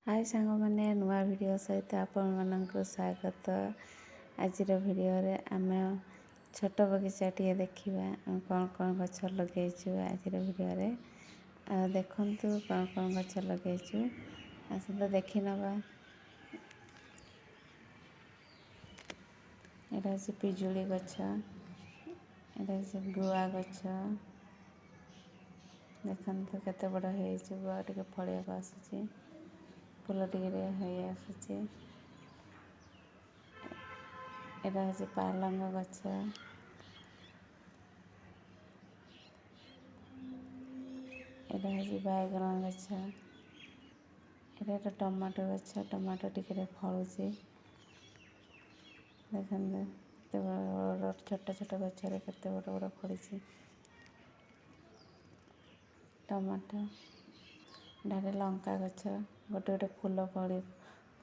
हाय सांगमाने नुआ वीडियो सहित आपको स्वागत। आजिर वीडियो रे आमे छोट बगीचाटे देखा कौन कौन गछ लगेचु। आजिर वीडियो रे देखु कौन कौन गछ लगेचु आसत देखी नवा। एटा हूँ पिजुली गछ, एटा हूँ गुआ गछ। देखते केते बड़ हो गुआ टे फलिया आसूची, फूल टिके आसूची। एटा हूँ पालंग गछ, एटा हूँ बैगन गछ, एटा टमाटो गछ। टमाटो टिके फलुची देखते छोट छोट गचर केते बड़ बड़ फड़ी टमाटो। एटा लंका गछ, गोटे गोटे फूल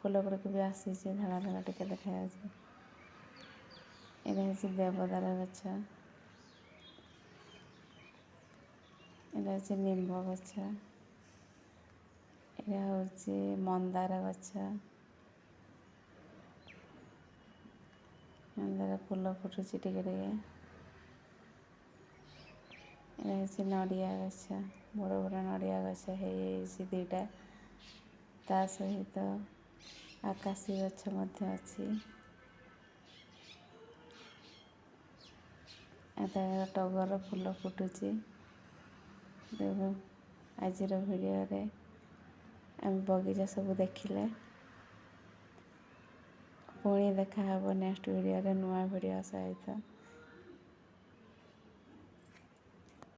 फूल गुड़िक भी आसी धड़ा धड़ा टिके देखा। एटा हूँ देवदार गछ, एटा हूँ निम्ब गछ, एटा हूँ मंदार गछ। मंदार फूल फुटुची टिके टिके। एटा हूँ नड़िया गछ, बड़ बड़ नड़िया गछ है दुईटा। ता सहित आकाशी गछ मध्य अच्छी। एटा टगर फूल फुटुची। आजिर वीडियो रे आम बगीचा सब देखिले। पुणी देखा नेक्स्ट वीडियो रे नुआ वीडियो सहित।